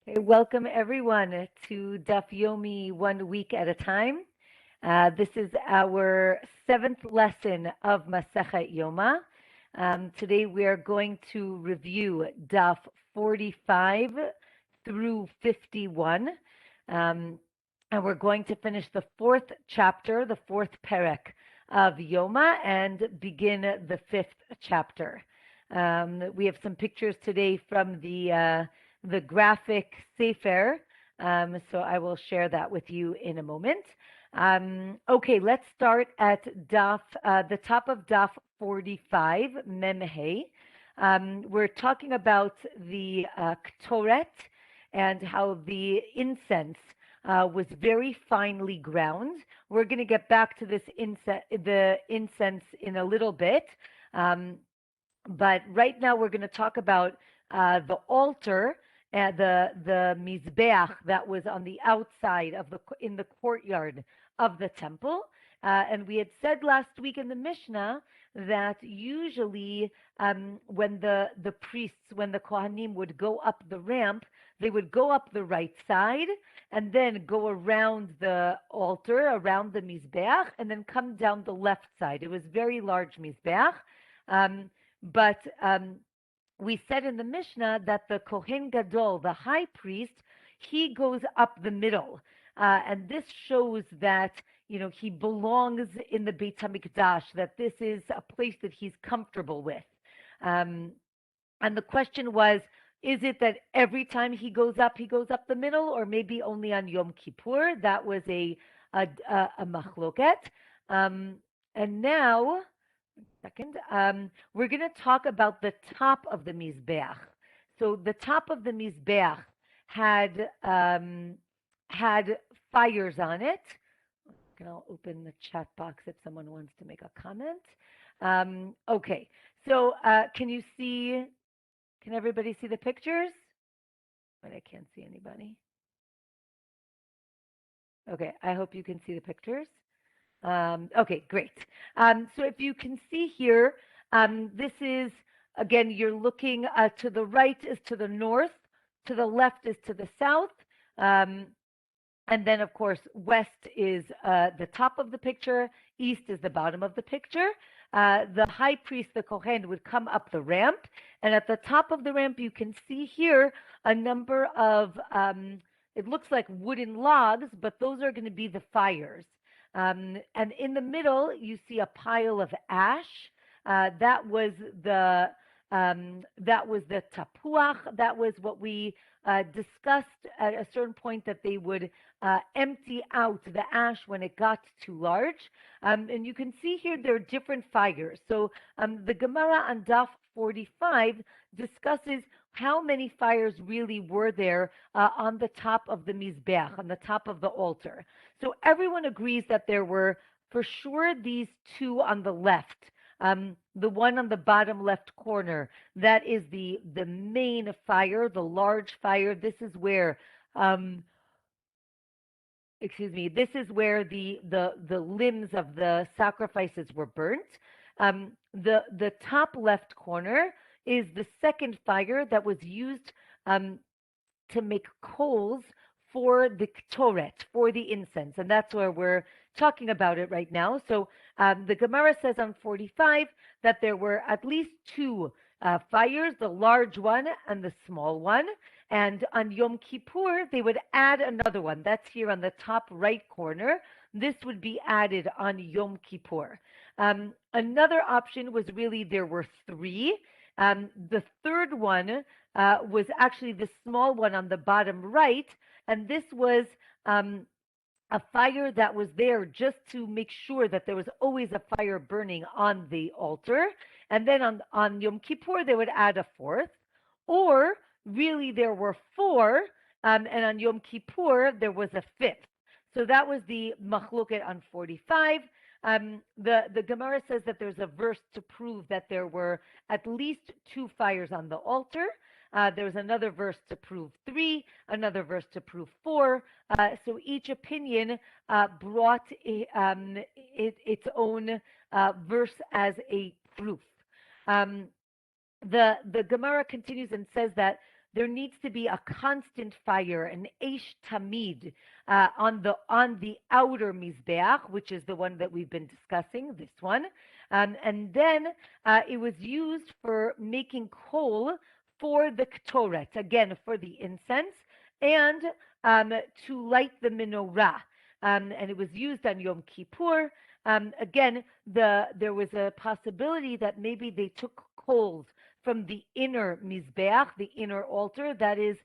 Okay, welcome everyone to Daf Yomi 1 week at a time. This is our 7th lesson of Masechet Yoma. Today we are going to review Daf 45 through 51. And we're going to finish the 4th chapter, the 4th perek of Yoma, and begin the 5th chapter. We have some pictures today from the graphic Sefer. So I will share that with you in a moment. Okay, let's start at the top of Daf 45, Memhe. We're talking about the Toret and how the incense was very finely ground. We're going to get back to the incense in a little bit. But right now we're going to talk about the altar, the mizbeach that was on the outside in the courtyard of the temple. And we had said last week in the Mishnah that usually when the priests, when the Kohanim would go up the ramp, they would go up the right side and then go around the altar, around the mizbeach, and then come down the left side. It was very large mizbeach. But we said in the Mishnah that the Kohen Gadol, the high priest, he goes up the middle. And this shows that, he belongs in the Beit HaMikdash, that this is a place that he's comfortable with. And the question was, is it that every time he goes up the middle, or maybe only on Yom Kippur? That was a machloket. And now, second, we're going to talk about the top of the mizbeach. So the top of the mizbeach had fires on it. And I'll open the chat box if someone wants to make a comment. Okay, so can everybody see the pictures? But I can't see anybody. Okay, I hope you can see the pictures. Okay, great. So if you can see here, this is, again, you're looking to the right is to the north, to the left is to the south, and then, of course, west is the top of the picture, east is the bottom of the picture. The high priest, the Kohen, would come up the ramp, and at the top of the ramp, you can see here a number of, it looks like wooden logs, but those are going to be the fires. And in the middle, you see a pile of ash. That was the tapuach. That was what we discussed at a certain point, that they would empty out the ash when it got too large. And you can see here there are different fires. So the Gemara on Daf 45 discusses how many fires really were there on the top of the mizbeach, on the top of the altar. So everyone agrees that there were for sure these two on the left. The one on the bottom left corner, that is the main fire, the large fire. This is where, this is where the limbs of the sacrifices were burnt. The top left corner is the second fire that was used to make coals for the Toret, for the incense. And that's where we're talking about it right now. So the Gemara says on 45 that there were at least two fires, the large one and the small one. And on Yom Kippur, they would add another one. That's here on the top right corner. This would be added on Yom Kippur. Another option was really there were three. The third one was actually the small one on the bottom right, and this was a fire that was there just to make sure that there was always a fire burning on the altar. And then on Yom Kippur, they would add a fourth. Or really there were four, and on Yom Kippur, there was a fifth. So that was the machloket on 45. The Gemara says that there's a verse to prove that there were at least two fires on the altar. There's another verse to prove three, another verse to prove four. So each opinion brought its own verse as a proof. The Gemara continues and says that there needs to be a constant fire, an eish tamid, on the outer mizbeach, which is the one that we've been discussing. This one, and then it was used for making coal for the Toret, again for the incense, and to light the menorah. And it was used on Yom Kippur. Again, there was a possibility that maybe they took coals from the inner mizbeach, the inner altar. That is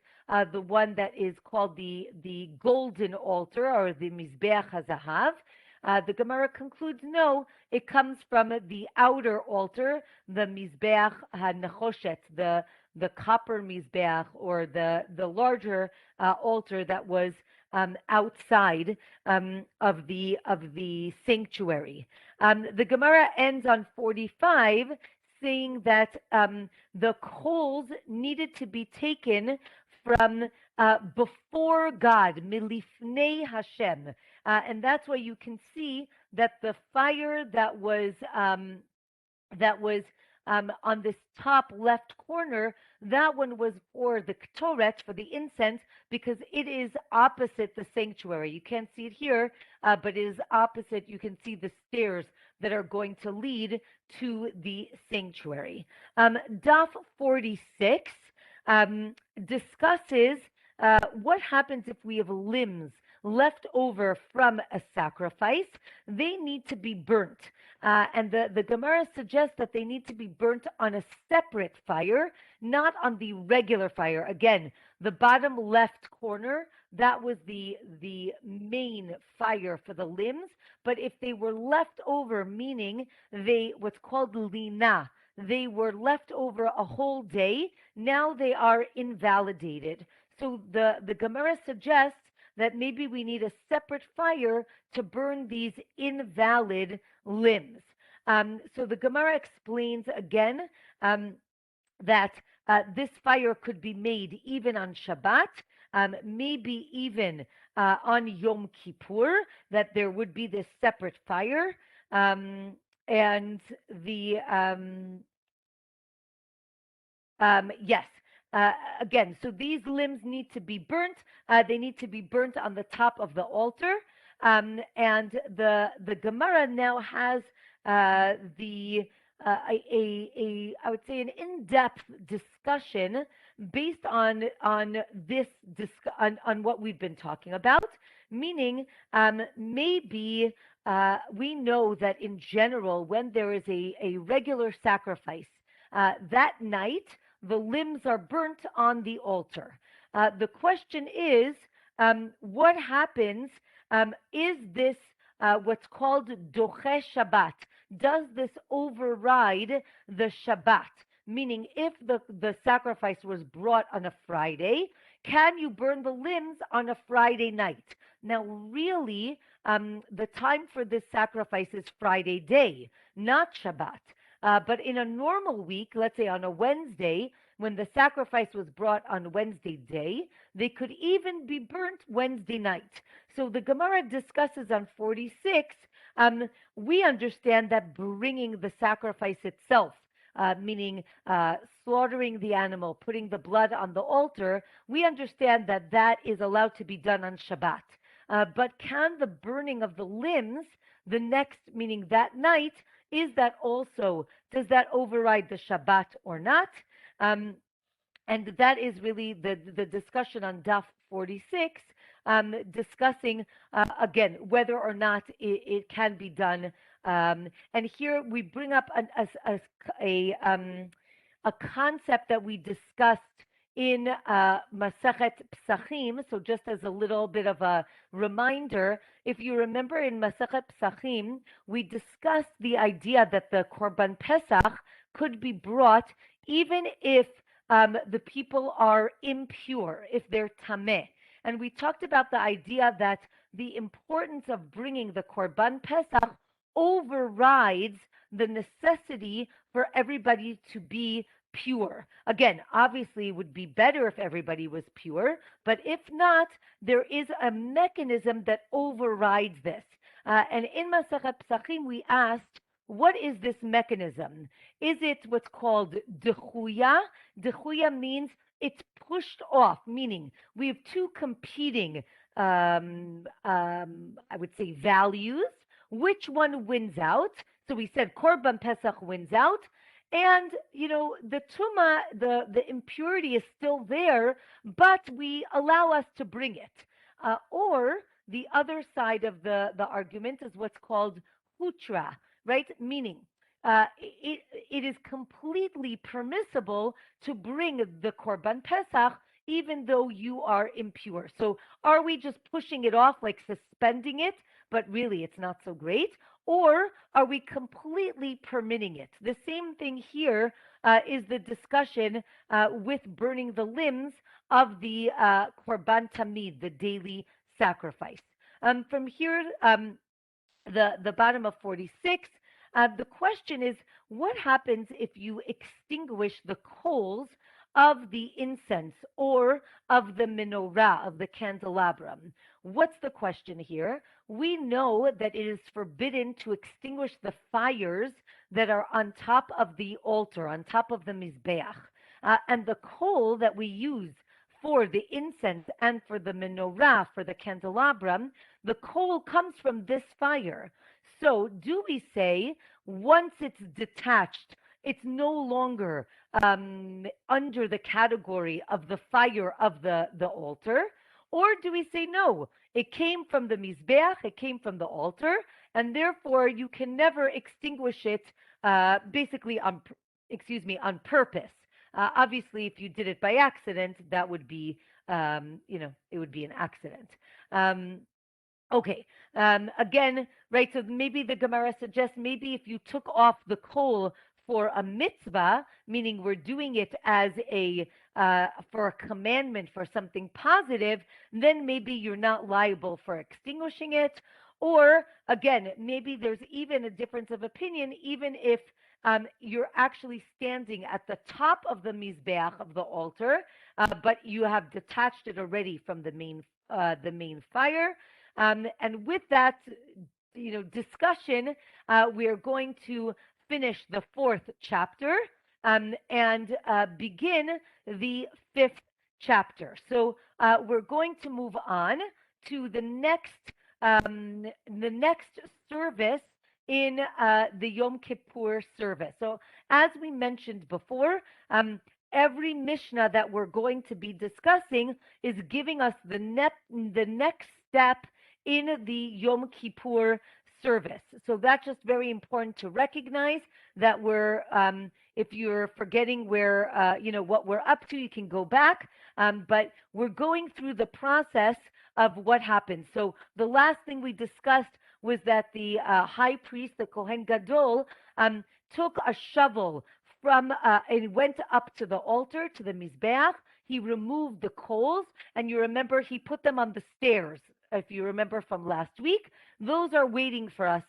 the one that is called the golden altar, or the mizbeach hazahav. The Gemara concludes, no, it comes from the outer altar, the mizbeach hanechoshet, the copper mizbeach, or the larger altar that was outside of the sanctuary. The Gemara ends on 45, saying that the coals needed to be taken from before God, milifnei Hashem, and that's why you can see that the fire that was on this top left corner, that one was for the Toret, for the incense, because it is opposite the sanctuary. You can't see it here, but it is opposite. You can see the stairs that are going to lead to the sanctuary. Daf 46 discusses what happens if we have limbs left over from a sacrifice. They need to be burnt. And the Gemara suggests that they need to be burnt on a separate fire, not on the regular fire. Again, the bottom left corner, that was the main fire for the limbs. But if they were left over, meaning what's called lina, they were left over a whole day, now they are invalidated. So the Gemara suggests that maybe we need a separate fire to burn these invalid limbs. So the Gemara explains again that this fire could be made even on Shabbat, maybe even on Yom Kippur, that there would be this separate fire. And the yes. Again, so these limbs need to be burnt. They need to be burnt on the top of the altar. And the Gemara now has I would say an in-depth discussion based on this on what we've been talking about. Meaning, maybe we know that in general, when there is a regular sacrifice, that night the limbs are burnt on the altar. The question is, what happens? Is this what's called doche Shabbat? Does this override the Shabbat? Meaning, if the sacrifice was brought on a Friday, can you burn the limbs on a Friday night? Now, really, the time for this sacrifice is Friday day, not Shabbat. But in a normal week, let's say on a Wednesday, when the sacrifice was brought on Wednesday day, they could even be burnt Wednesday night. So the Gemara discusses on 46, we understand that bringing the sacrifice itself, meaning slaughtering the animal, putting the blood on the altar, we understand that that is allowed to be done on Shabbat. But can the burning of the limbs the next, meaning that night, does that override the Shabbat or not? And that is really the discussion on Daf 46, discussing, again, whether or not it can be done. And here we bring up a concept that we discussed in Masechet Psachim. So just as a little bit of a reminder, if you remember in Masechet Psachim, we discussed the idea that the Korban Pesach could be brought even if the people are impure, if they're tameh. And we talked about the idea that the importance of bringing the Korban Pesach overrides the necessity for everybody to be pure. Again, obviously, it would be better if everybody was pure, but if not, there is a mechanism that overrides this. And in Masechet Psachim, we asked, what is this mechanism? Is it what's called dechuya? Dechuya means it's pushed off, meaning we have two competing, I would say, values. Which one wins out? So we said Korban Pesach wins out. And the tuma, the impurity is still there, but we allow us to bring it. Or the other side of the argument is what's called hutra, right? Meaning it is completely permissible to bring the Korban Pesach even though you are impure. So are we just pushing it off, like suspending it, but really it's not so great? Or are we completely permitting it? The same thing here is the discussion with burning the limbs of the Korban Tamid, the daily sacrifice. From here, the bottom of 46, the question is, what happens if you extinguish the coals of the incense or of the menorah, of the candelabrum? What's the question here? We know that it is forbidden to extinguish the fires that are on top of the altar, on top of the mizbeach. And the coal that we use for the incense and for the menorah, for the candelabrum, the coal comes from this fire. So do we say once it's detached, it's no longer under the category of the fire of the altar? Or do we say no, it came from the mizbeach, it came from the altar, and therefore you can never extinguish it basically on purpose? Obviously, if you did it by accident, that would be, it would be an accident. Okay. Again, right, so maybe the Gemara suggests maybe if you took off the coal for a mitzvah, meaning we're doing it as for a commandment, for something positive, then maybe you're not liable for extinguishing it. Or again, maybe there's even a difference of opinion, even if you're actually standing at the top of the mizbeach, of the altar, but you have detached it already from the main fire. And with that, discussion, we are going to finish the 4th chapter and begin the 5th chapter. So we're going to move on to the next service in the Yom Kippur service. So as we mentioned before, every Mishnah that we're going to be discussing is giving us the next step in the Yom Kippur service. So that's just very important to recognize that we're, if you're forgetting where, what we're up to, you can go back. But we're going through the process of what happens. So the last thing we discussed was that the high priest, the Kohen Gadol, took a shovel from and went up to the altar, to the mizbeach. He removed the coals, and you remember he put them on the stairs. If you remember from last week, those are waiting for us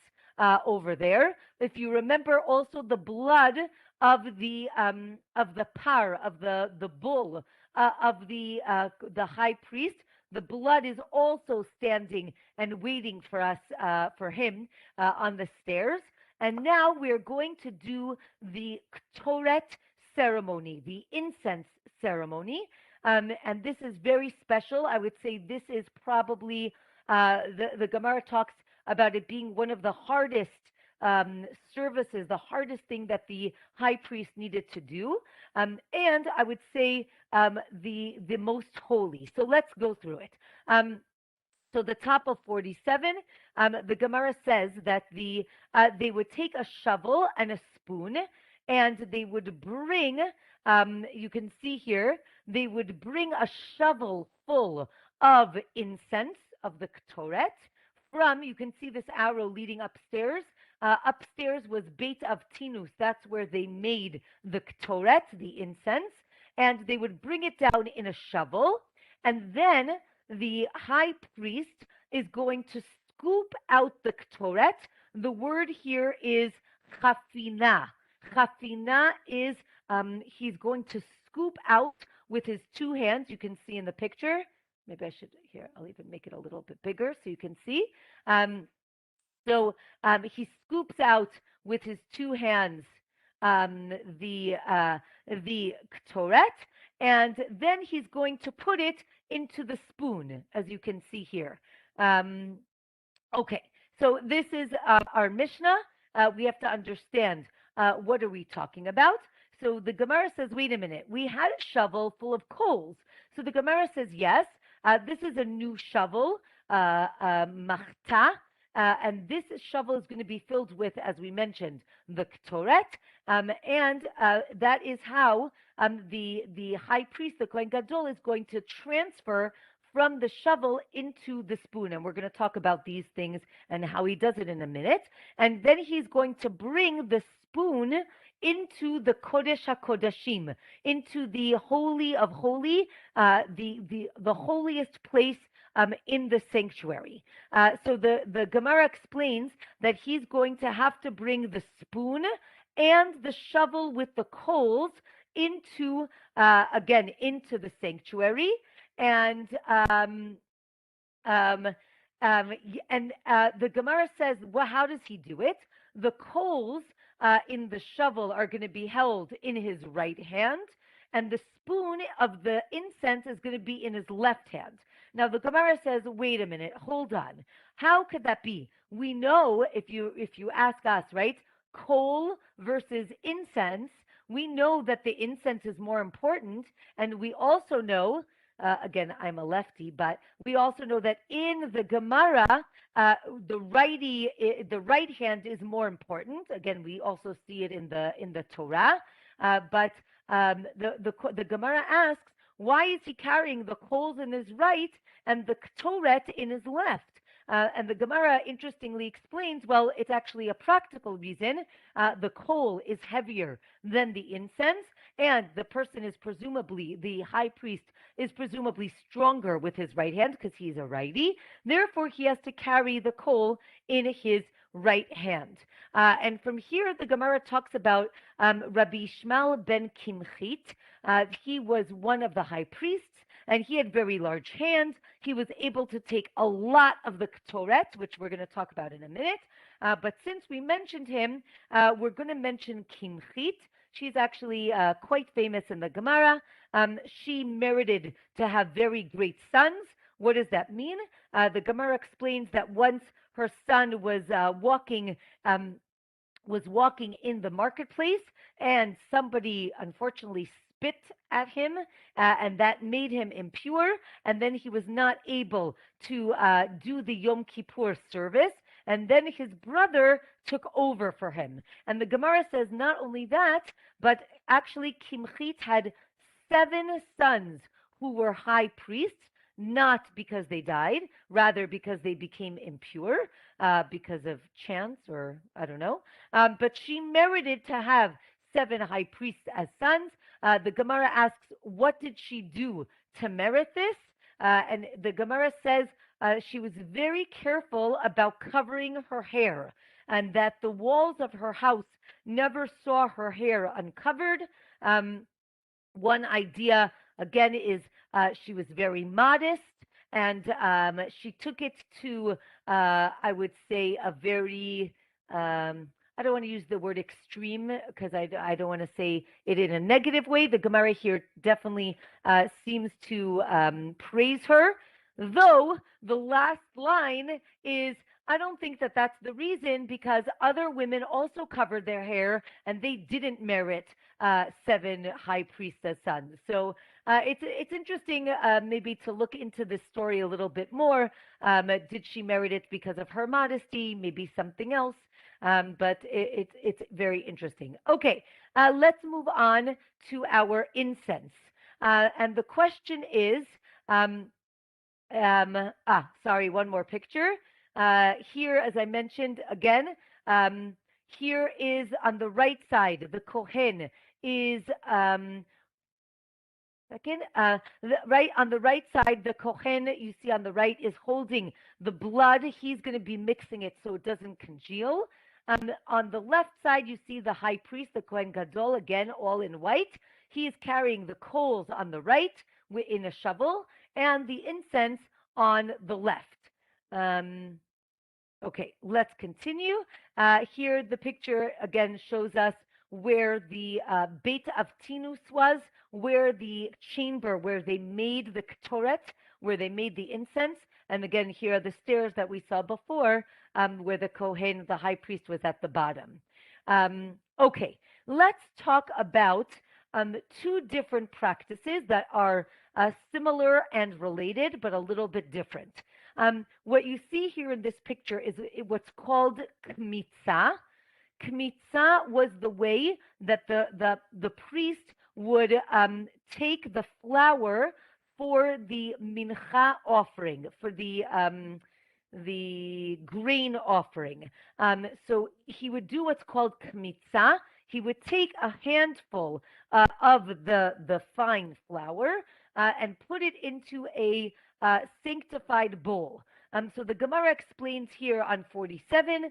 over there. If you remember, also the blood of the par, of the bull of the high priest, the blood is also standing and waiting for us, for him, on the stairs. And now we're going to do the Toret ceremony, the incense ceremony. And this is very special. I would say this is probably, the Gemara talks about it being one of the hardest services, the hardest thing that the high priest needed to do. And I would say the most holy. So let's go through it. So the top of 47, the Gemara says that they would take a shovel and a spoon, and they would bring, you can see here, they would bring a shovel full of incense, of the Toret, from, you can see this arrow leading upstairs. Upstairs was Beit of Tinus. That's where they made the Toret, the incense, and they would bring it down in a shovel, and then the high priest is going to scoop out the Toret. The word here is chafina. Chafina is, he's going to scoop out with his two hands. You can see in the picture. Maybe I should, here, I'll even make it a little bit bigger so you can see. So he scoops out with his two hands the Toret, and then he's going to put it into the spoon, as you can see here. Okay, so this is our Mishnah. We have to understand what are we talking about. So the Gemara says, wait a minute, we had a shovel full of coals. So the Gemara says, yes, this is a new shovel, machta, and this shovel is going to be filled with, as we mentioned, the Toret, and that is how the high priest, the Kohen Gadol, is going to transfer from the shovel into the spoon. And we're going to talk about these things and how he does it in a minute. And then he's going to bring the spoon into the Kodesh HaKodashim, into the Holy of Holy, the holiest place in the sanctuary. So the Gemara explains that he's going to have to bring the spoon and the shovel with the coals into, again, into the sanctuary. And the Gemara says, well, how does he do it? The coals in the shovel are going to be held in his right hand, and the spoon of the incense is going to be in his left hand. Now the Gemara says, wait a minute, hold on. How could that be? We know, if you ask us, right, coal versus incense, we know that the incense is more important, and we also know, again, I'm a lefty, but we also know that in the Gemara, the right hand is more important. Again, we also see it in the Torah. But the Gemara asks, why is he carrying the coals in his right and the Toret in his left? And the Gemara interestingly explains, well, it's actually a practical reason. The coal is heavier than the incense, and the person is presumably, the high priest is presumably stronger with his right hand because he's a righty. Therefore, he has to carry the coal in his right hand. And from here, the Gemara talks about Rabbi Ishmael ben Kimchit. He was one of the high priests, and he had very large hands. He was able to take a lot of the Toret, which we're going to talk about in a minute. But since we mentioned him, we're going to mention Kimchit. She's actually quite famous in the Gemara. She merited to have very great sons. What does that mean? The Gemara explains that once her son was walking in the marketplace, and somebody unfortunately spit at him, and that made him impure, and then he was not able to do the Yom Kippur service, and then his brother took over for him. And the Gemara says not only that, but actually Kimchit had 7 sons who were high priests, not because they died, rather because they became impure, because of chance or I don't know. But she merited to have 7 high priests as sons. The Gemara asks, what did she do to merit this? And the Gemara says she was very careful about covering her hair, and that the walls of her house never saw her hair uncovered. One idea, again, is she was very modest, and she took it to, I would say, a very, I don't want to use the word extreme because I don't want to say it in a negative way. The Gemara here definitely seems to praise her, though the last line is, I don't think that that's the reason, because other women also covered their hair and they didn't merit 7 high priests as sons. So it's interesting maybe to look into this story a little bit more. Did she merit it because of her modesty? Maybe something else. But it's very interesting. Okay, let's move on to our incense. And the question is, sorry, one more picture. Here, as I mentioned again, here is on the right side, the Kohen is, right on the right side, the Kohen, you see on the right, is holding the blood. He's going to be mixing it so it doesn't congeal. On the left side, you see the high priest, the Kohen Gadol, again, all in white. He is carrying the coals on the right in a shovel, and the incense on the left. Okay, let's continue. Here, the picture again shows us where the Beit Avtinus was, where the chamber where they made the Toret, where they made the incense. And again, here are the stairs that we saw before, where the Kohen, the high priest, was at the bottom. Okay, let's talk about two different practices that are similar and related, but a little bit different. What you see here in this picture is what's called kmitza. Kmitza was the way that the priest would take the flour for the mincha offering, for the grain offering. So he would do what's called kmitza. He would take a handful of the fine flour and put it into a sanctified bowl. So the Gemara explains here on 47,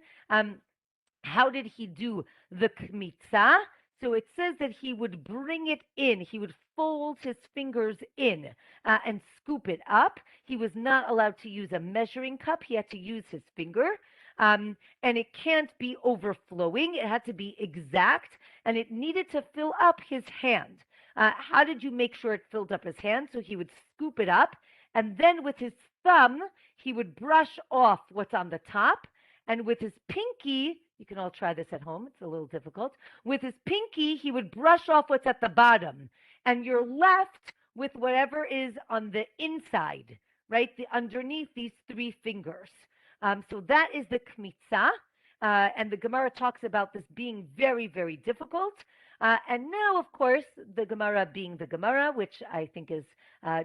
how did he do the kmitza? So it says that he would bring it in. He would fold his fingers in and scoop it up. He was not allowed to use a measuring cup. He had to use his finger. And it can't be overflowing. It had to be exact, and it needed to fill up his hand. How did you make sure it filled up his hand? So he would scoop it up, and then with his thumb, he would brush off what's on the top, and with his pinky, you can all try this at home, it's a little difficult. With his pinky, he would brush off what's at the bottom, and you're left with whatever is on the inside, right? Underneath these three fingers. So that is the kmitza, and the Gemara talks about this being very, very difficult. And now, of course, the Gemara being the Gemara, which I think is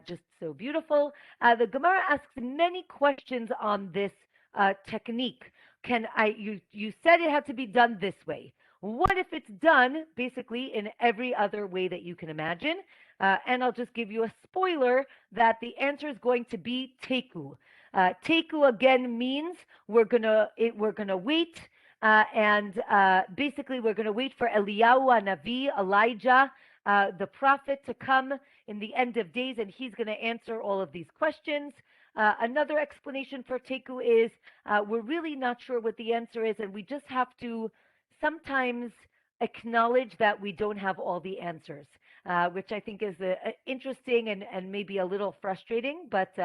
just so beautiful, the Gemara asks many questions on this technique. You said it had to be done this way. What if it's done basically in every other way that you can imagine? And I'll just give you a spoiler that the answer is going to be teku. Teku again means we're gonna wait, and basically we're gonna wait for Eliyahu Navi, Elijah, the prophet, to come in the end of days, and he's gonna answer all of these questions. Another explanation for teku is we're really not sure what the answer is, and we just have to sometimes acknowledge that we don't have all the answers, which I think is interesting and maybe a little frustrating, but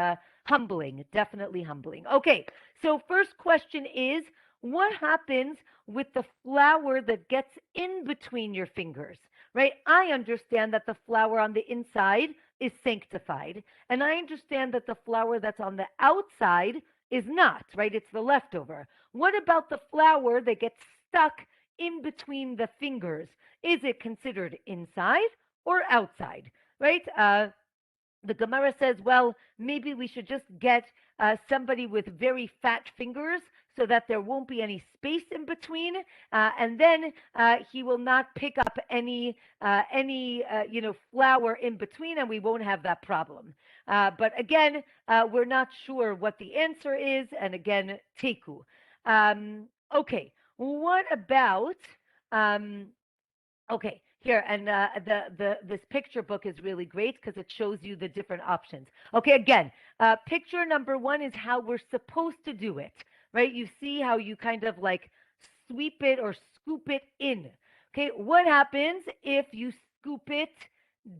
humbling, definitely humbling. Okay, so first question is, what happens with the flour that gets in between your fingers, right? I understand that the flour on the inside is sanctified, and I understand that the flour that's on the outside is not, right? It's the leftover. What about the flour that gets stuck in between the fingers? Is it considered inside or outside, right? The Gemara says, well, maybe we should just get somebody with very fat fingers so that there won't be any space in between, and then he will not pick up any flour in between, and we won't have that problem. But again, we're not sure what the answer is, and again, teku. Okay, what about? Okay, here, and this picture book is really great because it shows you the different options. Okay, again, picture number one is how we're supposed to do it, right? You see how you kind of like sweep it or scoop it in. Okay, what happens if you scoop it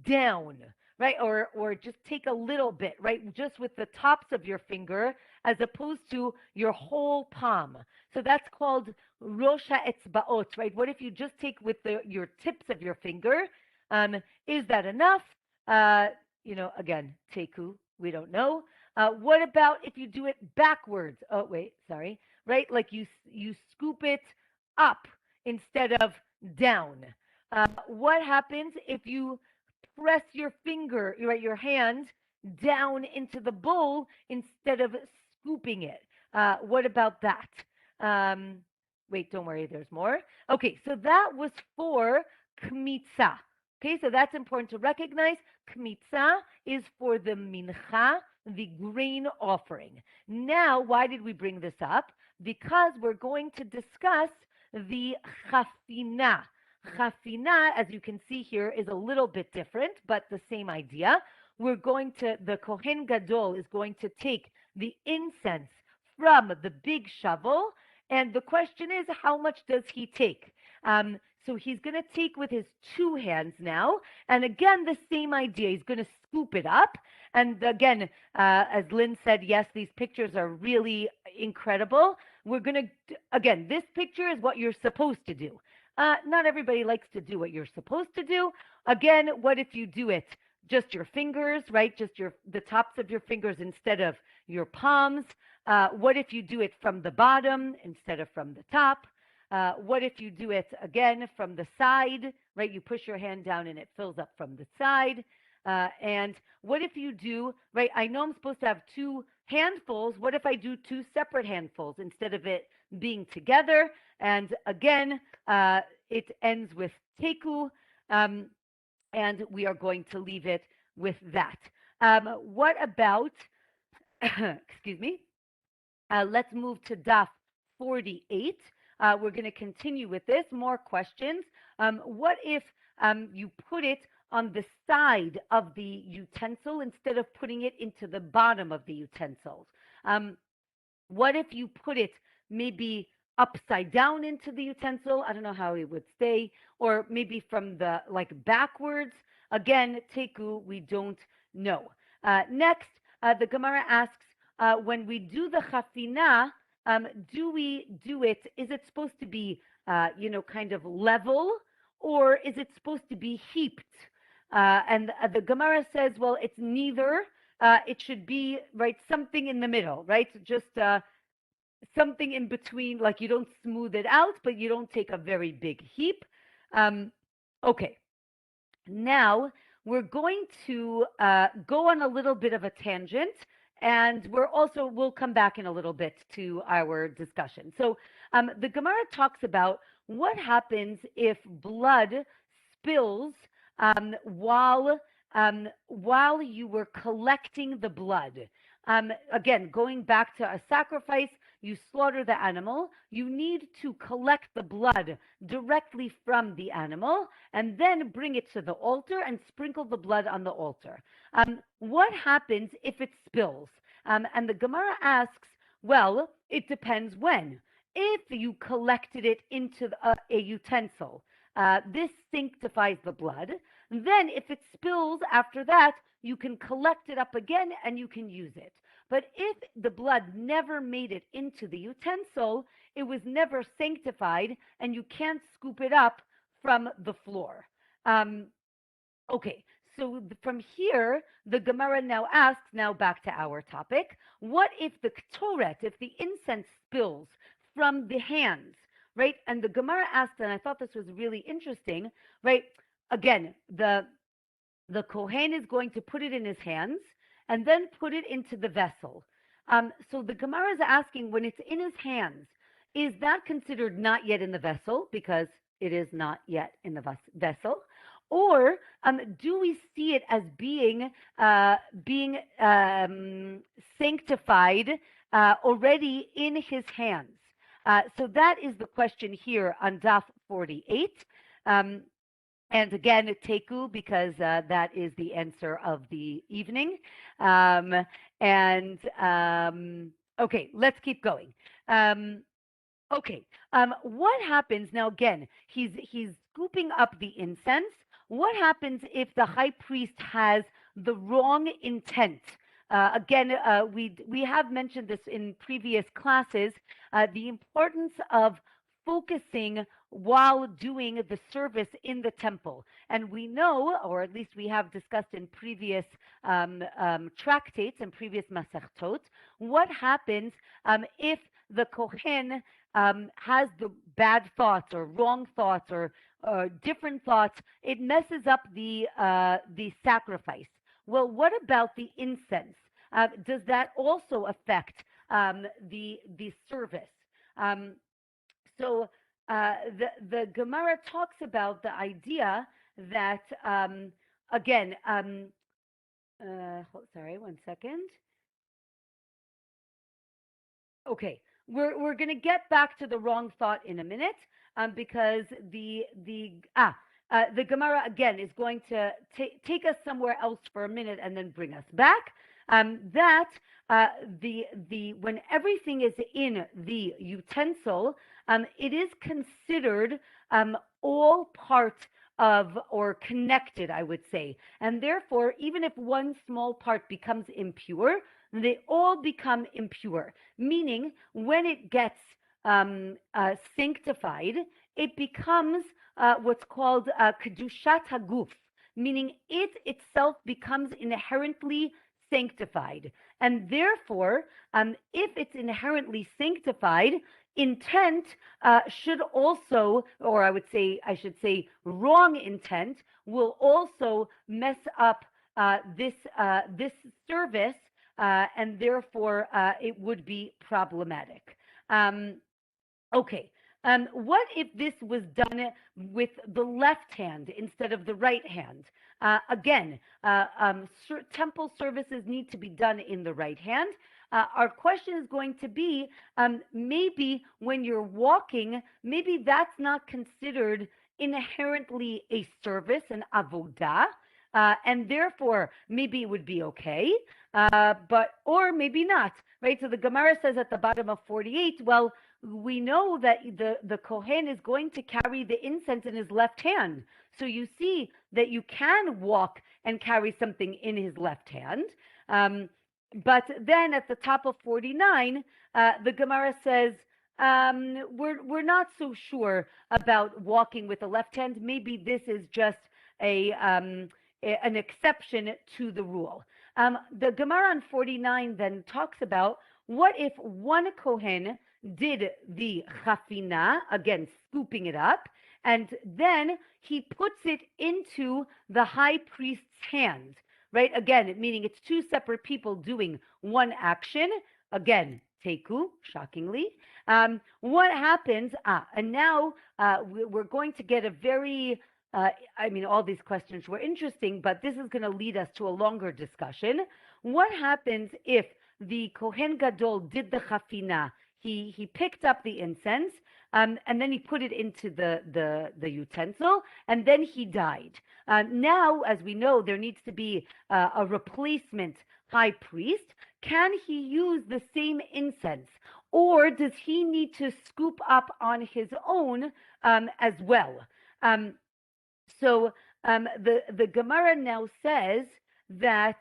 down, right? Or just take a little bit, right? Just with the tops of your finger as opposed to your whole palm. So that's called Rosh HaEtzbaot, right? What if you just take with your tips of your finger? Is that enough? Again, teku, we don't know. What about if you do it backwards? Oh, wait, sorry. Right? Like you scoop it up instead of down. What happens if you press your finger, right, your hand down into the bowl instead of scooping it? What about that? Wait, don't worry, there's more. Okay, so that was for kmitza. Okay, so that's important to recognize. Kmitza is for the mincha, the grain offering. Now, why did we bring this up? Because we're going to discuss the chafina. Chafina, as you can see here, is a little bit different, but the same idea. The Kohen Gadol is going to take the incense from the big shovel, and the question is, how much does he take? So he's going to take with his two hands now, and again, the same idea. He's going to scoop it up. And again, as Lynn said, yes, these pictures are really incredible. We're going to, again, this picture is what you're supposed to do. Not everybody likes to do what you're supposed to do. Again, what if you do it just your fingers, right? Just the tops of your fingers instead of your palms. What if you do it from the bottom instead of from the top? What if you do it again from the side, right? You push your hand down and it fills up from the side. And what if you do, right? I know I'm supposed to have two handfuls. What if I do two separate handfuls instead of it being together? And again, it ends with teku, and we are going to leave it with that. What about, excuse me, let's move to daf 48. We're going to continue with this. More questions. What if you put it on the side of the utensil instead of putting it into the bottom of the utensils? What if you put it maybe upside down into the utensil? I don't know how it would stay. Or maybe from the, like, backwards. Again, teku, we don't know. Next, the Gemara asks, when we do the chafina, do we do it, is it supposed to be, kind of level, or is it supposed to be heaped? And the Gemara says, well, it's neither. It should be, right, something in the middle, right? Just something in between, like you don't smooth it out, but you don't take a very big heap. Okay. Now we're going to go on a little bit of a tangent, and we'll come back in a little bit to our discussion. So the Gemara talks about what happens if blood spills while you were collecting the blood. Again, going back to a sacrifice, you slaughter the animal, you need to collect the blood directly from the animal and then bring it to the altar and sprinkle the blood on the altar. What happens if it spills? And the Gemara asks, well, it depends when. If you collected it into a utensil, this sanctifies the blood. Then if it spills after that, you can collect it up again and you can use it. But if the blood never made it into the utensil, it was never sanctified, and you can't scoop it up from the floor. Okay, so from here, the Gemara now asks, now back to our topic, what if the Toret, if the incense spills from the hands, right? And the Gemara asked, and I thought this was really interesting, right? Again, the Kohen is going to put it in his hands and then put it into the vessel. So the Gemara is asking, when it's in his hands, is that considered not yet in the vessel because it is not yet in the vessel? Or do we see it as being sanctified already in his hands? So that is the question here on daf 48. And again, teku, because that is the answer of the evening. Okay, let's keep going. What happens now? Again, he's scooping up the incense. What happens if the high priest has the wrong intent? Again, we have mentioned this in previous classes, the importance of focusing while doing the service in the temple. And we know, or at least we have discussed in previous tractates and previous Masechtot, what happens if the Kohen has the bad thoughts or wrong thoughts or different thoughts. It messes up the sacrifice. Well, what about the incense? Does that also affect the service? So the Gemara talks about the idea that, again, sorry, one second. Okay, we're going to get back to the wrong thought in a minute, because the Gemara again is going to take us somewhere else for a minute and then bring us back. When everything is in the utensil, it is considered all part of or connected, I would say. And therefore, even if one small part becomes impure, they all become impure. Meaning, when it gets sanctified, it becomes what's called kedushat haguf, meaning it itself becomes inherently sanctified. And therefore, if it's inherently sanctified, intent should also, or I should say, wrong intent will also mess up this service, and therefore it would be problematic. Okay. What if this was done with the left hand instead of the right hand? Again, temple services need to be done in the right hand. Our question is going to be, maybe when you're walking, maybe that's not considered inherently a service, an avodah, and therefore maybe it would be okay, or maybe not, right? So the Gemara says at the bottom of 48, well, we know that the Kohen is going to carry the incense in his left hand. So you see that you can walk and carry something in his left hand. But then at the top of 49, the Gemara says, we're not so sure about walking with the left hand. Maybe this is just an exception to the rule. The Gemara on 49 then talks about, what if one Kohen did the chafina, again, scooping it up, and then he puts it into the high priest's hands, right? Again, meaning it's two separate people doing one action. Again, teku, shockingly. What happens? And now we're going to get a very, all these questions were interesting, but this is going to lead us to a longer discussion. What happens if the Kohen Gadol did the chafina? He picked up the incense, and then he put it into the utensil, and then he died. Now, as we know, there needs to be a replacement high priest. Can he use the same incense, or does he need to scoop up on his own as well? So the Gemara now says that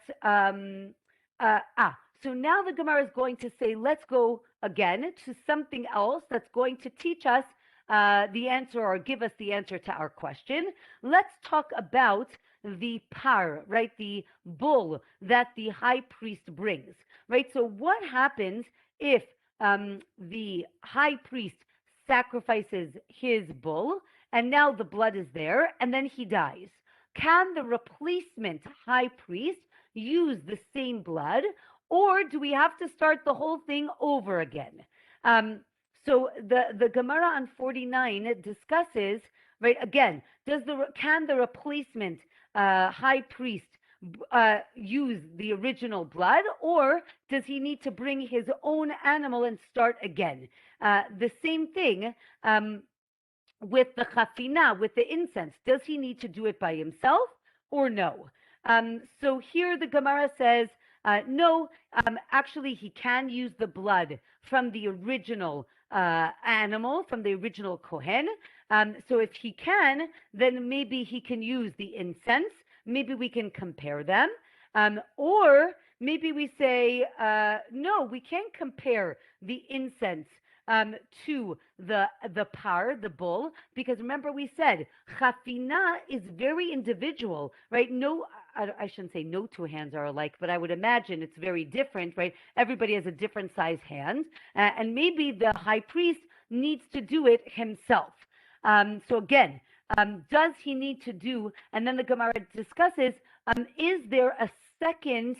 so now the Gemara is going to say, let's go again to something else that's going to teach us the answer, or give us the answer to our question. Let's talk about the par, right? The bull that the high priest brings, right? So what happens if the high priest sacrifices his bull, and now the blood is there, and then he dies? Can the replacement high priest use the same blood, or do we have to start the whole thing over again? So the Gemara on 49 discusses, right? Again, can the replacement high priest use the original blood, or does he need to bring his own animal and start again? The same thing with the chafina, with the incense. Does he need to do it by himself or no? So here the Gemara says, no, actually he can use the blood from the original animal, from the original Kohen. So if he can, then maybe he can use the incense. Maybe we can compare them. Or maybe we say, no, we can't compare the incense to the par, the bull, because remember we said chafina is very individual, right? No, I shouldn't say no two hands are alike, but I would imagine it's very different, right? Everybody has a different size hand, and maybe the high priest needs to do it himself. So again, does he need to do? And then the Gemara discusses: is there a second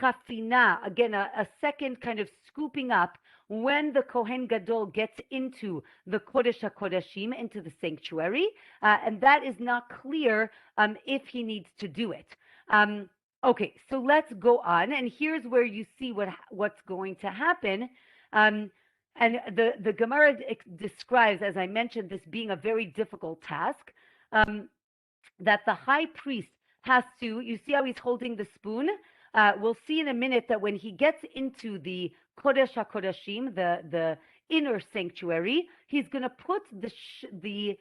chafina? Again, a second kind of scooping up when the Kohen Gadol gets into the Kodesh HaKodashim, into the sanctuary, and that is not clear if he needs to do it. Okay, so let's go on, and here's where you see what's going to happen. And the Gemara describes, as I mentioned, this being a very difficult task, that the high priest has to, you see how he's holding the spoon? We'll see in a minute that when he gets into the Kodesh HaKodashim, the inner sanctuary, he's going to put the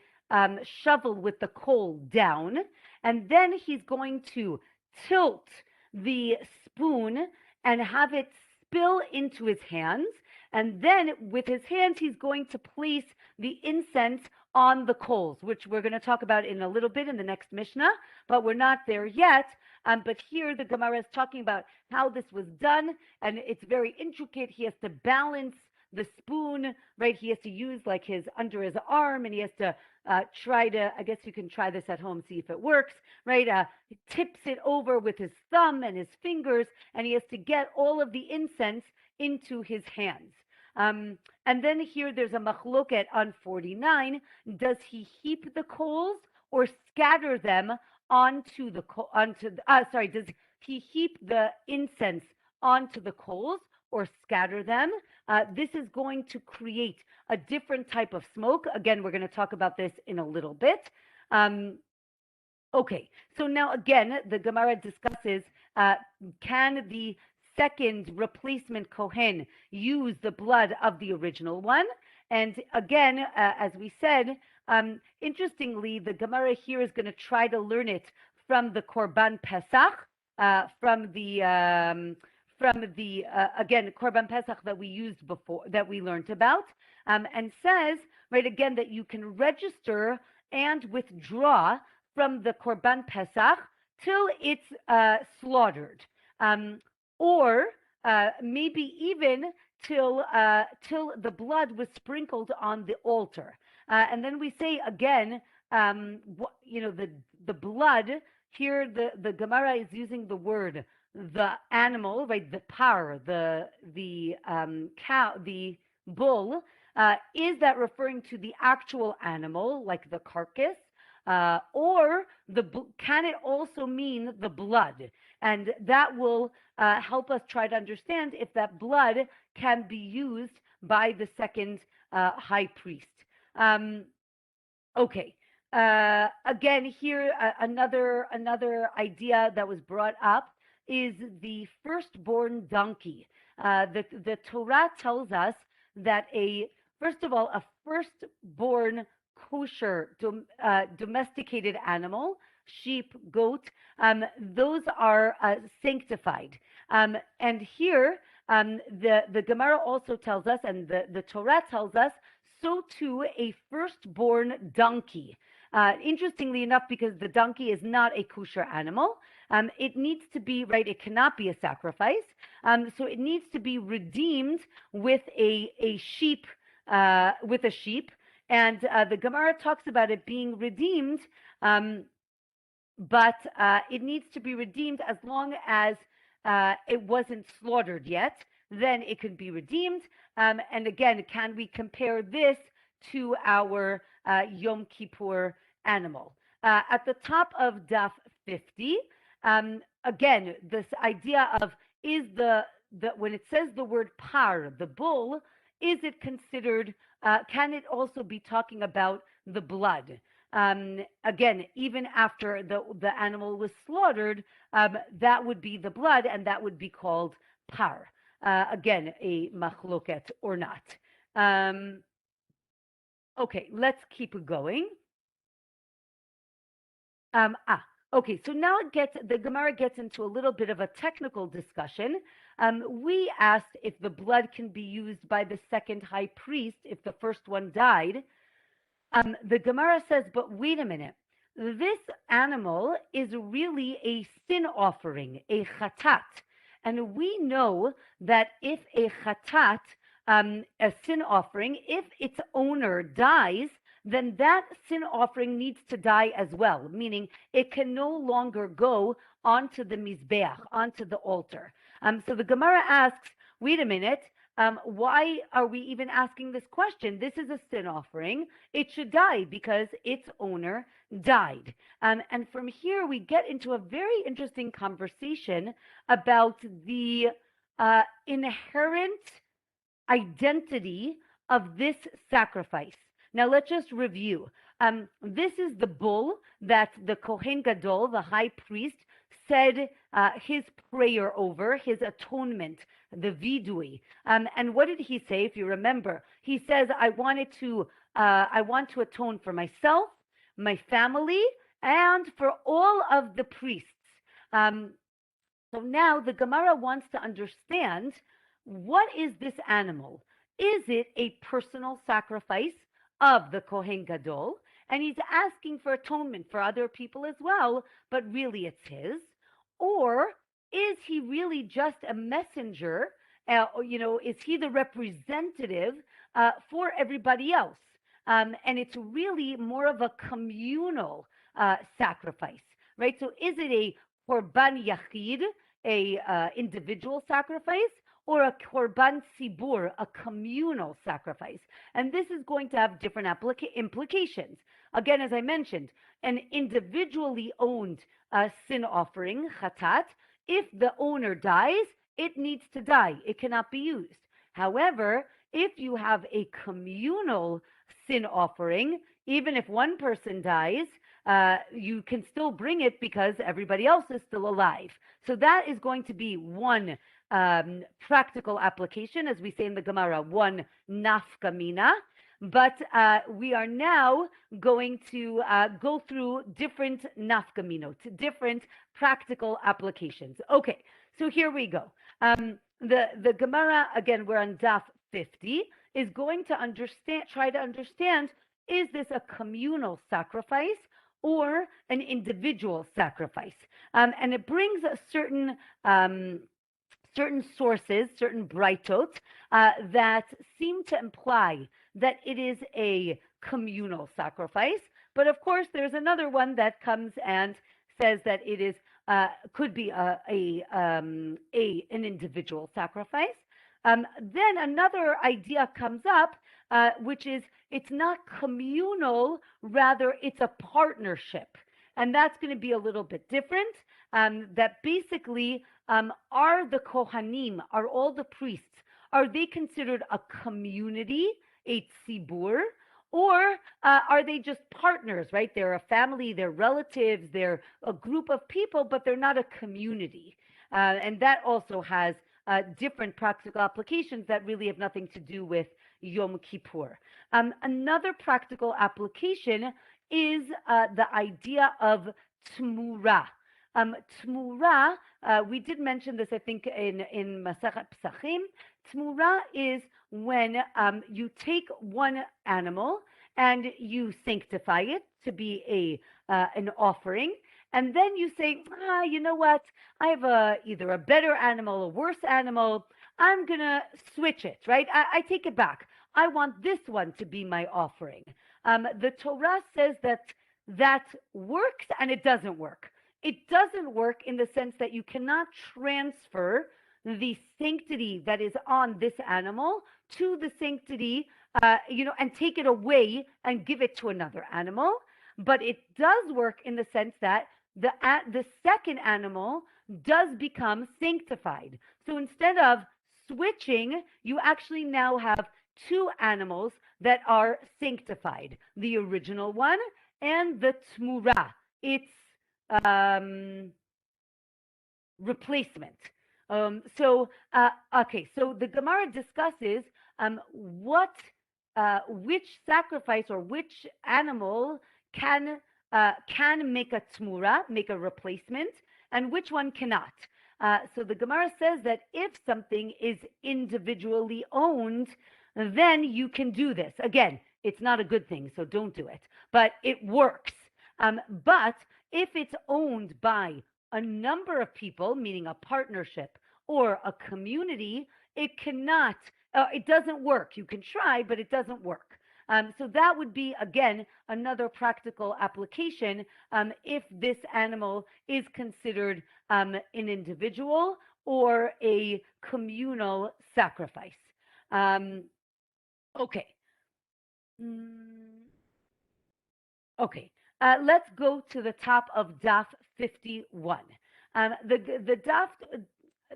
shovel with the coal down, and then he's going to tilt the spoon and have it spill into his hands. And then with his hands, he's going to place the incense on the coals, which we're going to talk about in a little bit in the next Mishnah, but we're not there yet. But here the Gemara is talking about how this was done, and it's very intricate. He has to balance the spoon, right? He has to use like his under his arm, and he has to try to, I guess you can try this at home, see if it works, right? He tips it over with his thumb and his fingers, and he has to get all of the incense into his hands. And then here there's a machloket on 49. Does he heap the coals or scatter them onto the does he heap the incense onto the coals or scatter them? This is going to create a different type of smoke. Again, we're going to talk about this in a little bit. Okay, so now again, the Gemara discusses, can the second replacement Kohen use the blood of the original one? And again, as we said, interestingly, the Gemara here is going to try to learn it from the Korban Pesach, from the again Korban Pesach that we used before, that we learned about, and says, right, again, that you can register and withdraw from the Korban Pesach till it's slaughtered, or maybe even till the blood was sprinkled on the altar. And then we say again, the blood here. The Gemara is using the word the animal, right? The par, the cow, the bull. Is that referring to the actual animal, like the carcass? Or can it also mean the blood? And that will help us try to understand if that blood can be used by the second high priest. Okay. Again, here another idea that was brought up is the firstborn donkey. The Torah tells us that first of all, a firstborn kosher domesticated animal, sheep, goat, those are sanctified. And here the Gemara also tells us, and the Torah tells us, so too a firstborn donkey. Interestingly enough, because the donkey is not a kosher animal, it needs to be, right, it cannot be a sacrifice. So it needs to be redeemed with a sheep, and the Gemara talks about it being redeemed, but it needs to be redeemed as long as it wasn't slaughtered yet. Then it can be redeemed. And again, can we compare this to our Yom Kippur animal? At the top of Daf 50, again, this idea of when it says the word par, the bull, is it considered, can it also be talking about the blood? Again, even after the animal was slaughtered, that would be the blood, and that would be called par. Again, a machloket or not. Okay, let's keep going. Okay, so now the Gemara gets into a little bit of a technical discussion. We asked if the blood can be used by the second high priest if the first one died. The Gemara says, but wait a minute. This animal is really a sin offering, a chatat. And we know that if a chatat, a sin offering, if its owner dies, then that sin offering needs to die as well, meaning it can no longer go onto the mizbeach, onto the altar. So the Gemara asks, wait a minute, why are we even asking this question? This is a sin offering. It should die because its owner died. And from here, we get into a very interesting conversation about the inherent identity of this sacrifice. Now, let's just review. This is the bull that the Kohen Gadol, the high priest, said his prayer over, his atonement, the vidui. And what did he say? If you remember, he says, I want to atone for myself, my family, and for all of the priests. So now the Gemara wants to understand, what is this animal? Is it a personal sacrifice of the Kohen Gadol? And he's asking for atonement for other people as well, but really it's his. Or is he really just a messenger? Is he the representative for everybody else? And it's really more of a communal sacrifice, right? So is it a korban yachid, a individual sacrifice, or a korban tzibur, a communal sacrifice? And this is going to have different implications. Again, as I mentioned, an individually owned sin offering, chatat, if the owner dies, it needs to die. It cannot be used. However, if you have a communal sin offering, even if one person dies, you can still bring it because everybody else is still alive. So that is going to be one practical application, as we say in the Gemara, one nafka mina. But we are now going to go through different nafkaminot, different practical applications. Okay, so here we go. The Gemara, again, we're on Daf 50, is going to try to understand, is this a communal sacrifice or an individual sacrifice? And it brings a certain sources, certain brightot, that seem to imply that it is a communal sacrifice. But of course, there's another one that comes and says that it is could be an individual sacrifice. Then another idea comes up, which is it's not communal, rather it's a partnership. And that's going to be a little bit different. That basically, are the Kohanim, are all the priests, are they considered a community, a tzibur, or are they just partners, right? They're a family, they're relatives, they're a group of people, but they're not a community. And that also has different practical applications that really have nothing to do with Yom Kippur. Another practical application is the idea of tmura. Tmura, we did mention this, I think, in Masechet Pesachim. Tmura is when you take one animal and you sanctify it to be an offering, and then you say, you know what? I have either a better animal, a worse animal. I'm going to switch it, right? I take it back. I want this one to be my offering. The Torah says that works and it doesn't work. It doesn't work in the sense that you cannot transfer the sanctity that is on this animal to the sanctity, and take it away and give it to another animal. But it does work in the sense that the second animal does become sanctified. So instead of switching, you actually now have two animals that are sanctified, the original one and the tmura, its replacement. So the Gemara discusses which sacrifice or which animal can make a tmura, make a replacement, and which one cannot. So the Gemara says that if something is individually owned, then you can do this. Again, it's not a good thing, so don't do it. But it works. But if it's owned by a number of people, meaning a partnership or a community, it cannot, it doesn't work. You can try, but it doesn't work. So that would be, again, another practical application if this animal is considered an individual or a communal sacrifice. Okay. Okay. Let's go to the top of Daf 51.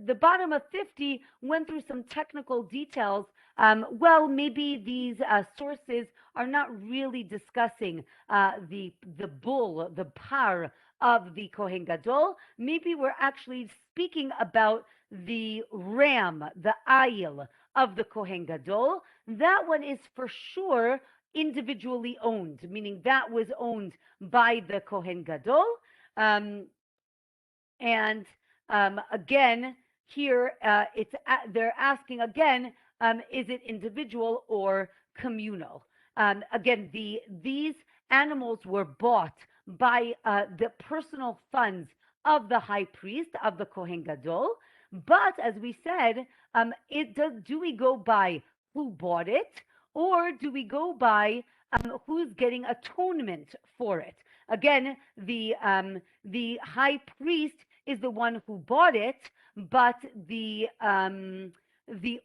The bottom of 50 went through some technical details. Maybe these sources are not really discussing the bull, the par of the Kohen Gadol. Maybe we're actually speaking about the ram, the ayil of the Kohen Gadol. That one is for sure individually owned, meaning that was owned by the Kohen Gadol. And again, here they're asking again, is it individual or communal? Again, these animals were bought by the personal funds of the high priest, of the Kohen Gadol. But as we said, do we go by who bought it, or do we go by who's getting atonement for it? Again, the high priest is the one who bought it, but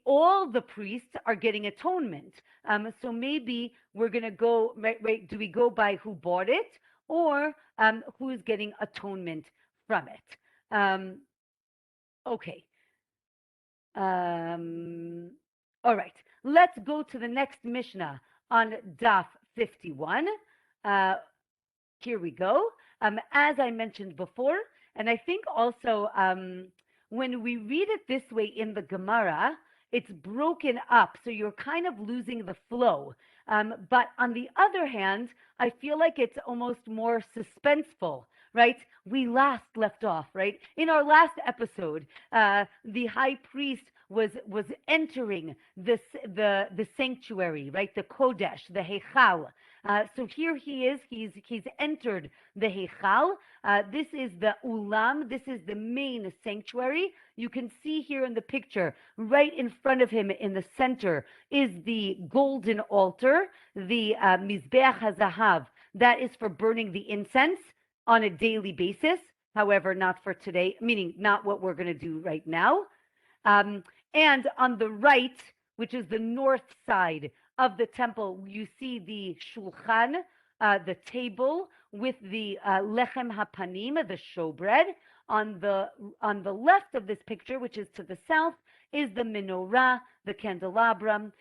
all the priests are getting atonement. So maybe we're going to go right. Do we go by who bought it, or who's getting atonement from it? Okay. All right. Let's go to the next Mishnah on Daf 51. Here we go. As I mentioned before, and I think also when we read it this way in the Gemara, it's broken up, so you're kind of losing the flow. But on the other hand, I feel like it's almost more suspenseful, right? We last left off, right? In our last episode, the high priest was entering the sanctuary, right? The Kodesh, the Heichal. So here he is. He's entered the Heichal. This is the Ulam. This is the main sanctuary. You can see here in the picture, right in front of him in the center is the golden altar, the Mizbeach HaZahav. That is for burning the incense on a daily basis. However, not for today, meaning not what we're going to do right now. And on the right, which is the north side of the temple, you see the shulchan, the table with the lechem hapanim, the showbread. On the left of this picture, which is to the south, is the menorah, the candelabrum.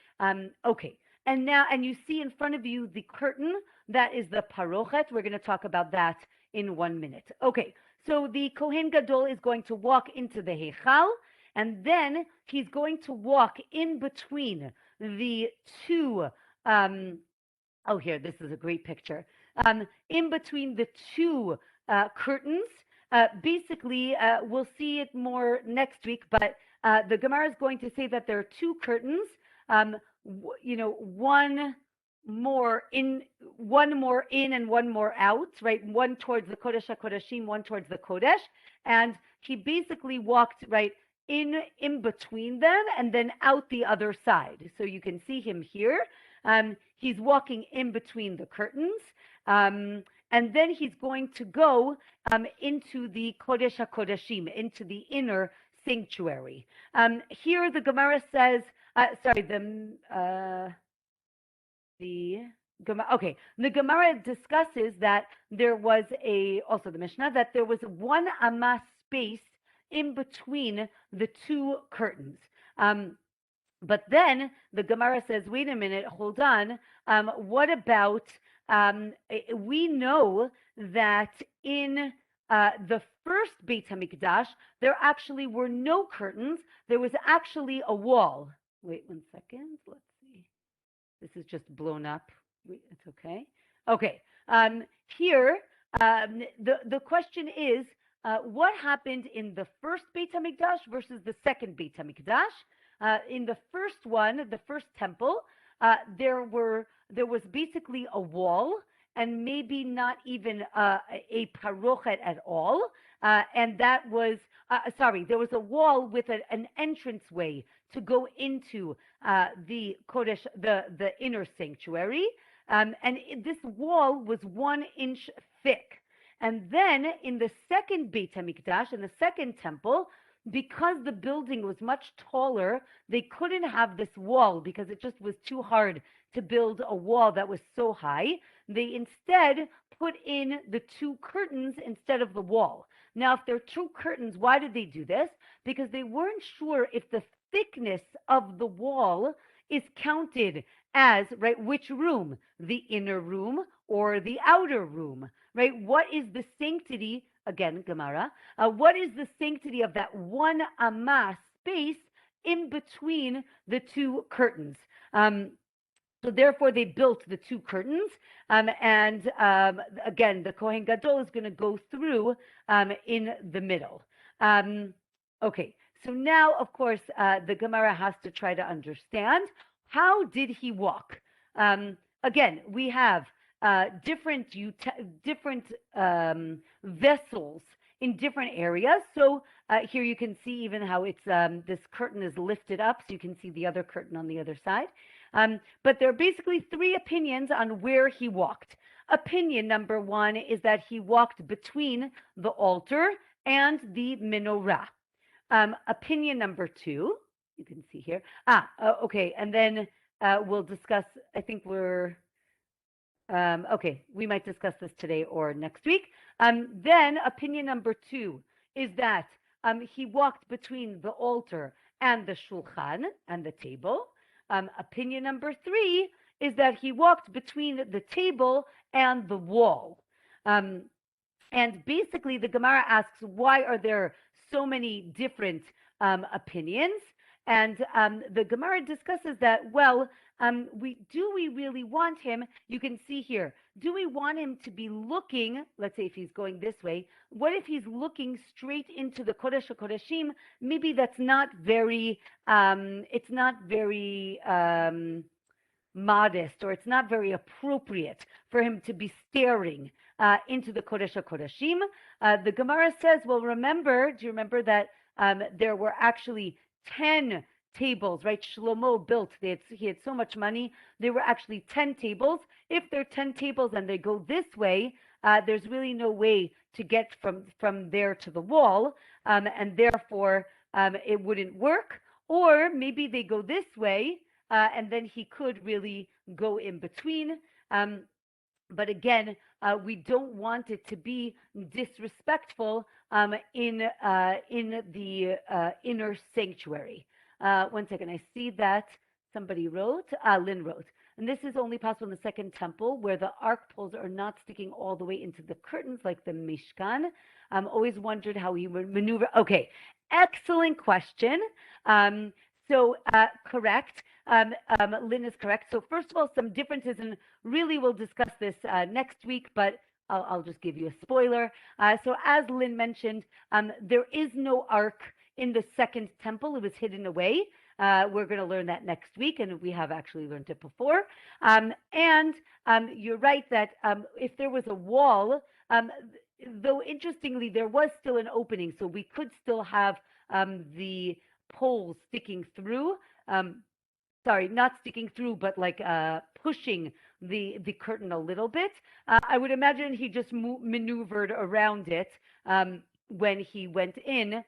Okay, and you see in front of you the curtain that is the parochet. We're going to talk about that in 1 minute. Okay, so the Kohen Gadol is going to walk into the Heichal, and then he's going to walk in between the two. Here, this is a great picture. In between the two curtains. Basically, we'll see it more next week, but the Gemara is going to say that there are two curtains. One more in and one more out, right? One towards the Kodesh HaKodashim, one towards the Kodesh, and he basically walked right in between them and then out the other side. So you can see him here. He's walking in between the curtains, and then he's going to go into the Kodesh HaKodashim, into the inner sanctuary. Here the Gemara says, the Gemara discusses that there was also the Mishnah, that there was 1 amah space in between the two curtains. But then the Gemara says, wait a minute, hold on. What about, we know that in the first Beit HaMikdash, there actually were no curtains. There was actually a wall. Wait 1 second. Let's see. This is just blown up. It's okay. Okay. Here, the question is, what happened in the first Beit HaMikdash versus the second Beit HaMikdash? In the first one, the first temple, there was basically a wall and maybe not even a parochet at all. And that was, there was a wall with an entranceway to go into the Kodesh, the inner sanctuary. And this wall was 1 inch thick. And then in the second Beit HaMikdash, in the second temple, because the building was much taller, they couldn't have this wall because it just was too hard to build a wall that was so high. They instead put in the two curtains instead of the wall. Now, if there are two curtains, why did they do this? Because they weren't sure if the thickness of the wall is counted as, right, which room, the inner room or the outer room, right? What is the sanctity, again, Gemara, what is the sanctity of that 1 amah space in between the two curtains? So therefore, they built the two curtains, and again, the Kohen Gadol is going to go through in the middle. Okay, so now, of course, the Gemara has to try to understand, how did he walk? Again, we have different vessels in different areas. So here you can see even how it's this curtain is lifted up, so you can see the other curtain on the other side. But there are basically three opinions on where he walked. Opinion number one is that he walked between the altar and the menorah. Opinion number two, you can see here. Okay, and then we'll discuss, I think okay, we might discuss this today or next week. Then opinion number two is that he walked between the altar and the shulchan and the table. Opinion number three is that he walked between the table and the wall. And basically, the Gemara asks, why are there so many different opinions? And the Gemara discusses that, well, we really want him? You can see here, do we want him to be looking, let's say if he's going this way, what if he's looking straight into the Kodesh HaKodeshim? Maybe that's not very, it's not very modest, or it's not very appropriate for him to be staring into the Kodesh HaKodeshim. The Gemara says, well, remember, do you remember that there were actually 10 tables, right? Shlomo built, he had so much money, there were actually 10 tables. If there are 10 tables and they go this way, there's really no way to get from there to the wall, and therefore it wouldn't work. Or maybe they go this way, and then he could really go in between. But again, we don't want it to be disrespectful in the inner sanctuary. One second, I see that somebody wrote, Lynn wrote, and this is only possible in the second temple where the ark poles are not sticking all the way into the curtains like the Mishkan. Always wondered how he would maneuver. Okay, excellent question. So correct. Lynn is correct. So first of all, some differences, and really we'll discuss this next week, but I'll just give you a spoiler. So as Lynn mentioned, there is no ark in the second temple. It was hidden away. We're going to learn that next week, and we have actually learned it before. And you're right that if there was a wall, though interestingly, there was still an opening, so we could still have the poles sticking through. Sorry, not sticking through, but like pushing the curtain a little bit. I would imagine he just maneuvered around it when he went in,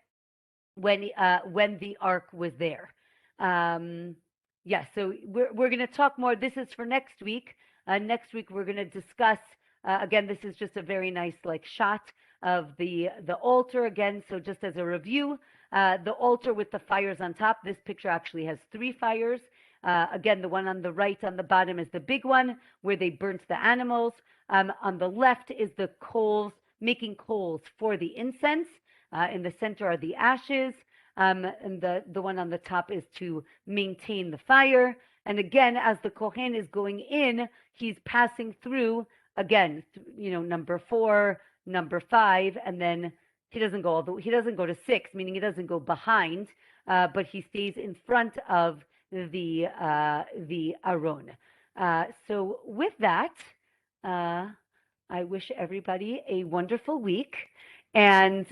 when the ark was there. Yeah, so we're going to talk more. This is for next week. Next week we're going to discuss. Again, this is just a very nice shot of the altar again. So just as a review, the altar with the fires on top. This picture actually has 3 fires. Again, the one on the right on the bottom is the big one where they burnt the animals. On the left is the coals, making coals for the incense. In the center are the ashes. And the one on the top is to maintain the fire. And again, as the Kohen is going in, he's passing through, again, number 4, number 5, and then he doesn't go he doesn't go to 6, meaning he doesn't go behind, but he stays in front of the Aron. So with that, I wish everybody a wonderful week. And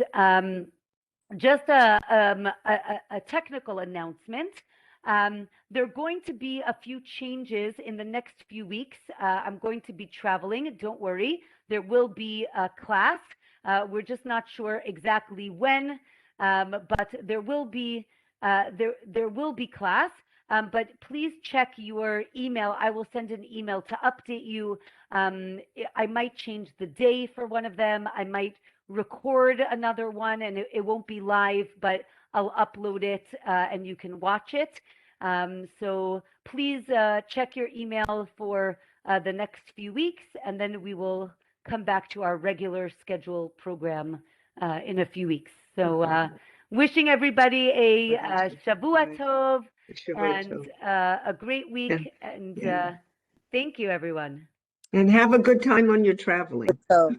just a technical announcement. There are going to be a few changes in the next few weeks. I'm going to be traveling. Don't worry. There will be a class. We're just not sure exactly when, but there will be class. But please check your email. I will send an email to update you. I might change the day for one of them. I might record another one, and it won't be live, but I'll upload it and you can watch it. So please check your email for the next few weeks, and then we will come back to our regular schedule program in a few weeks. So wishing everybody a Shavua Tov and a great week. And Thank you, everyone. And have a good time on your traveling. So